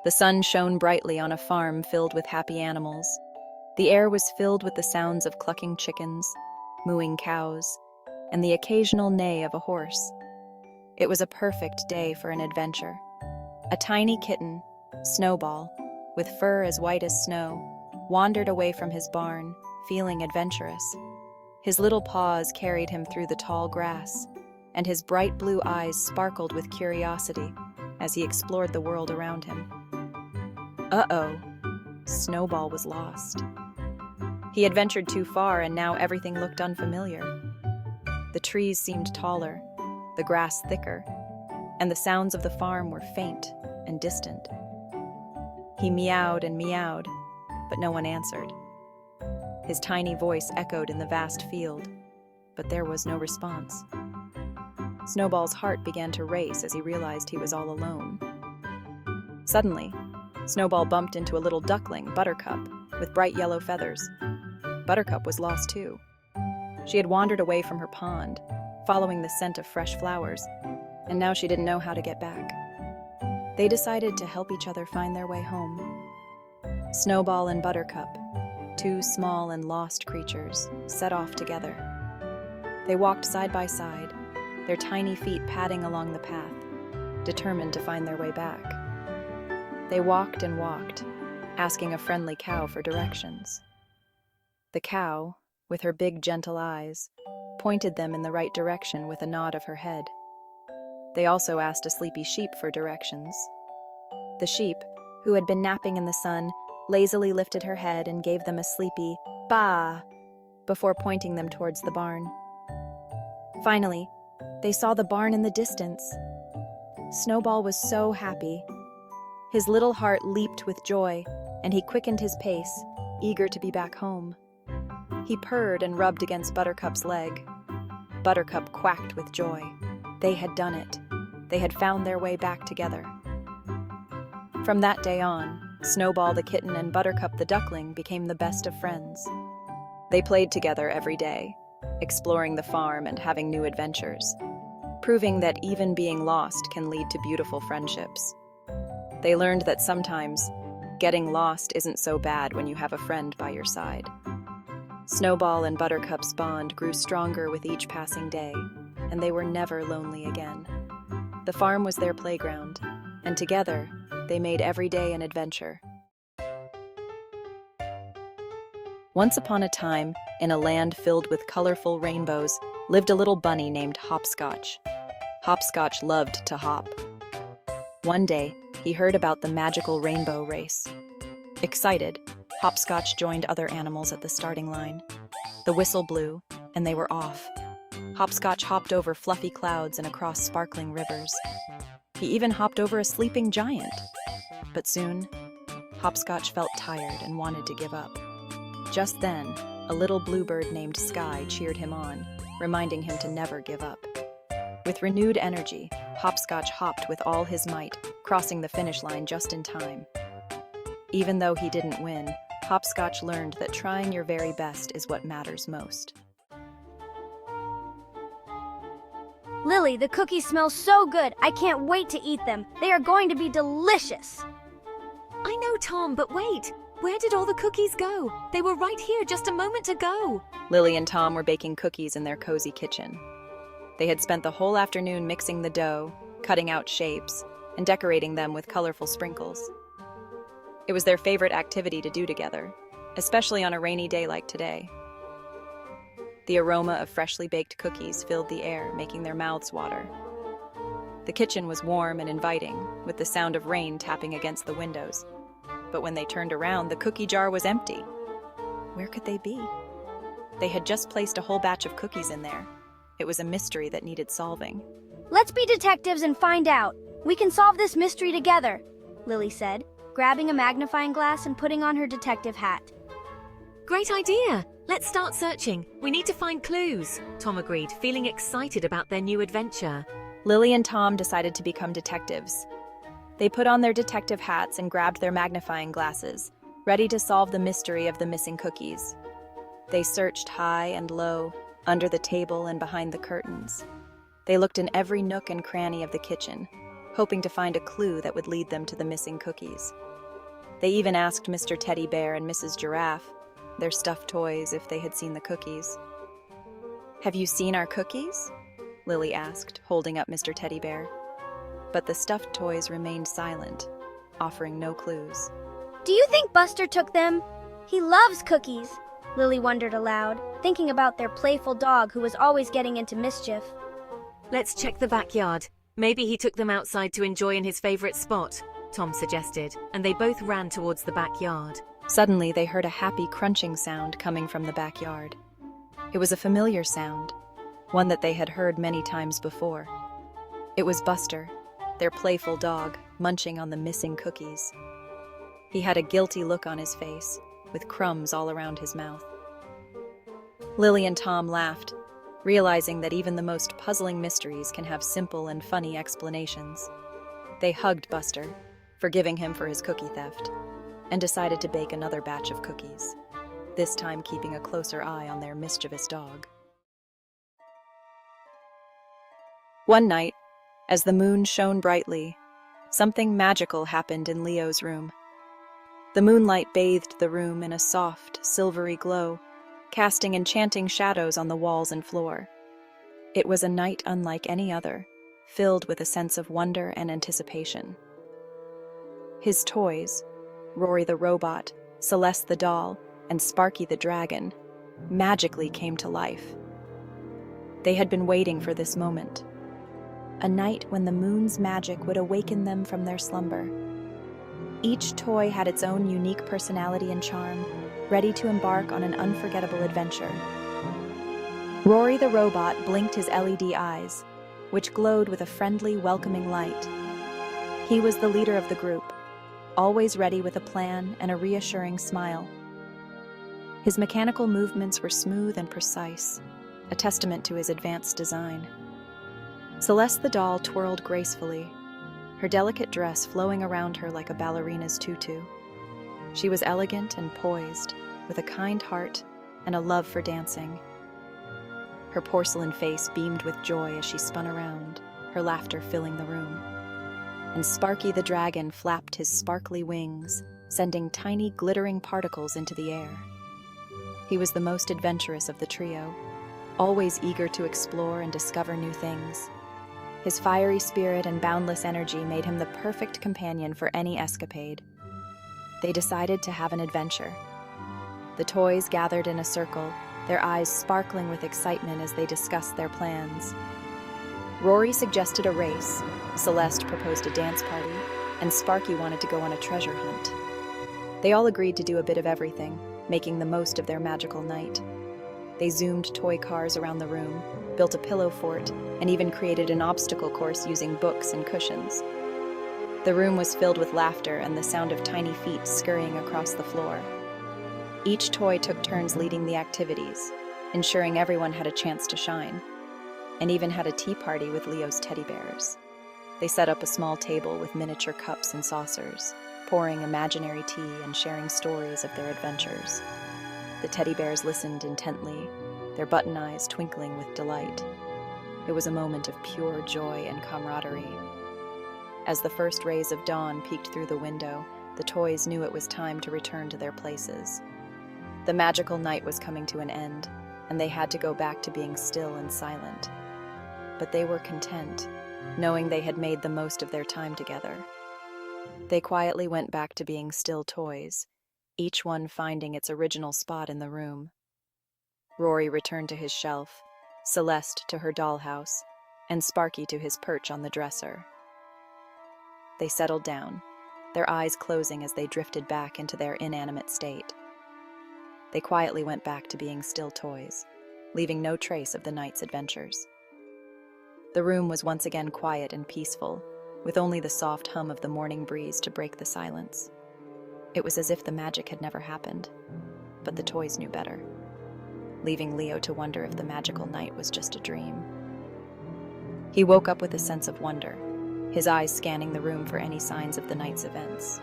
The sun shone brightly on a farm filled with happy animals. The air was filled with the sounds of clucking chickens, mooing cows, and the occasional neigh of a horse. It was a perfect day for an adventure. A tiny kitten, Snowball, with fur as white as snow, wandered away from his barn, feeling adventurous. His little paws carried him through the tall grass, and his bright blue eyes sparkled with curiosity as he explored the world around him. Uh-oh, Snowball was lost. He had ventured too far, and now everything looked unfamiliar. The trees seemed taller, the grass thicker, and the sounds of the farm were faint and distant. He meowed and meowed, but no one answered. His tiny voice echoed in the vast field, but there was no response. Snowball's heart began to race as he realized he was all alone. Suddenly, Snowball bumped into a little duckling, Buttercup, with bright yellow feathers. Buttercup was lost too. She had wandered away from her pond, following the scent of fresh flowers, and now she didn't know how to get back. They decided to help each other find their way home. Snowball and Buttercup, two small and lost creatures, set off together. They walked side by side, their tiny feet padding along the path, determined to find their way back. They walked and walked, asking a friendly cow for directions. The cow, with her big gentle eyes, pointed them in the right direction with a nod of her head. They also asked a sleepy sheep for directions. The sheep, who had been napping in the sun, lazily lifted her head and gave them a sleepy "baa" before pointing them towards the barn. Finally, they saw the barn in the distance. Snowball was so happy. His little heart leaped with joy, and he quickened his pace, eager to be back home. He purred and rubbed against Buttercup's leg. Buttercup quacked with joy. They had done it. They had found their way back together. From that day on, Snowball the kitten and Buttercup the duckling became the best of friends. They played together every day, exploring the farm and having new adventures, proving that even being lost can lead to beautiful friendships. They learned that sometimes getting lost isn't so bad when you have a friend by your side. Snowball and Buttercup's bond grew stronger with each passing day, and they were never lonely again. The farm was their playground, and together, they made every day an adventure. Once upon a time, in a land filled with colorful rainbows, lived a little bunny named Hopscotch. Hopscotch loved to hop. One day, he heard about the magical rainbow race. Excited, Hopscotch joined other animals at the starting line. The whistle blew, and they were off. Hopscotch hopped over fluffy clouds and across sparkling rivers. He even hopped over a sleeping giant. But soon, Hopscotch felt tired and wanted to give up. Just then, a little bluebird named Skye cheered him on, reminding him to never give up. With renewed energy, Hopscotch hopped with all his might, crossing the finish line just in time. Even though he didn't win, Hopscotch learned that trying your very best is what matters most. Lily, the cookies smell so good. I can't wait to eat them. They are going to be delicious. I know, Tom, but wait. Where did all the cookies go? They were right here just a moment ago. Lily and Tom were baking cookies in their cozy kitchen. They had spent the whole afternoon mixing the dough, cutting out shapes, and decorating them with colorful sprinkles. It was their favorite activity to do together, especially on a rainy day like today. The aroma of freshly baked cookies filled the air, making their mouths water. The kitchen was warm and inviting, with the sound of rain tapping against the windows. But when they turned around, the cookie jar was empty. Where could they be? They had just placed a whole batch of cookies in there. It was a mystery that needed solving. Let's be detectives and find out. We can solve this mystery together, Lily said, grabbing a magnifying glass and putting on her detective hat. Great idea. Let's start searching. We need to find clues, Tom agreed, feeling excited about their new adventure. Lily and Tom decided to become detectives. They put on their detective hats and grabbed their magnifying glasses, ready to solve the mystery of the missing cookies. They searched high and low, under the table and behind the curtains. They looked in every nook and cranny of the kitchen, hoping to find a clue that would lead them to the missing cookies. They even asked Mr. Teddy Bear and Mrs. Giraffe, their stuffed toys, if they had seen the cookies. "Have you seen our cookies?" Lily asked, holding up Mr. Teddy Bear. But the stuffed toys remained silent, offering no clues. Do you think Buster took them? He loves cookies, Lily wondered aloud, thinking about their playful dog who was always getting into mischief. Let's check the backyard. Maybe he took them outside to enjoy in his favorite spot, Tom suggested, and they both ran towards the backyard. Suddenly, they heard a happy crunching sound coming from the backyard. It was a familiar sound, one that they had heard many times before. It was Buster, their playful dog, munching on the missing cookies. He had a guilty look on his face, with crumbs all around his mouth. Lily and Tom laughed, realizing that even the most puzzling mysteries can have simple and funny explanations. They hugged Buster, forgiving him for his cookie theft, and decided to bake another batch of cookies, this time keeping a closer eye on their mischievous dog. One night, as the moon shone brightly, something magical happened in Leo's room. The moonlight bathed the room in a soft, silvery glow, casting enchanting shadows on the walls and floor. It was a night unlike any other, filled with a sense of wonder and anticipation. His toys, Rory the Robot, Celeste the Doll, and Sparky the Dragon, magically came to life. They had been waiting for this moment, a night when the moon's magic would awaken them from their slumber. Each toy had its own unique personality and charm, ready to embark on an unforgettable adventure. Rory the Robot blinked his LED eyes, which glowed with a friendly, welcoming light. He was the leader of the group, always ready with a plan and a reassuring smile. His mechanical movements were smooth and precise, a testament to his advanced design. Celeste the Doll twirled gracefully, her delicate dress flowing around her like a ballerina's tutu. She was elegant and poised, with a kind heart and a love for dancing. Her porcelain face beamed with joy as she spun around, her laughter filling the room. And Sparky the Dragon flapped his sparkly wings, sending tiny glittering particles into the air. He was the most adventurous of the trio, always eager to explore and discover new things. His fiery spirit and boundless energy made him the perfect companion for any escapade. They decided to have an adventure. The toys gathered in a circle, their eyes sparkling with excitement as they discussed their plans. Rory suggested a race, Celeste proposed a dance party, and Sparky wanted to go on a treasure hunt. They all agreed to do a bit of everything, making the most of their magical night. They zoomed toy cars around the room, built a pillow fort, and even created an obstacle course using books and cushions. The room was filled with laughter and the sound of tiny feet scurrying across the floor. Each toy took turns leading the activities, ensuring everyone had a chance to shine, and even had a tea party with Leo's teddy bears. They set up a small table with miniature cups and saucers, pouring imaginary tea and sharing stories of their adventures. The teddy bears listened intently, their button eyes twinkling with delight. It was a moment of pure joy and camaraderie. As the first rays of dawn peeked through the window, the toys knew it was time to return to their places. The magical night was coming to an end, and they had to go back to being still and silent. But they were content, knowing they had made the most of their time together. They quietly went back to being still toys, each one finding its original spot in the room. Rory returned to his shelf, Celeste to her dollhouse, and Sparky to his perch on the dresser. They settled down, their eyes closing as they drifted back into their inanimate state. They quietly went back to being still toys, leaving no trace of the night's adventures. The room was once again quiet and peaceful, with only the soft hum of the morning breeze to break the silence. It was as if the magic had never happened, but the toys knew better, leaving Leo to wonder if the magical night was just a dream. He woke up with a sense of wonder, his eyes scanning the room for any signs of the night's events.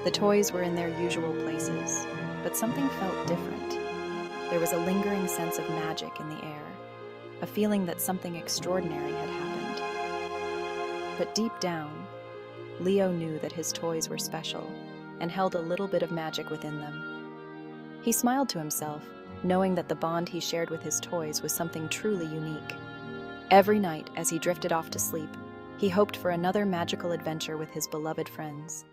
The toys were in their usual places, but something felt different. There was a lingering sense of magic in the air, a feeling that something extraordinary had happened. But deep down, Leo knew that his toys were special and held a little bit of magic within them. He smiled to himself, knowing that the bond he shared with his toys was something truly unique. Every night, as he drifted off to sleep, he hoped for another magical adventure with his beloved friends.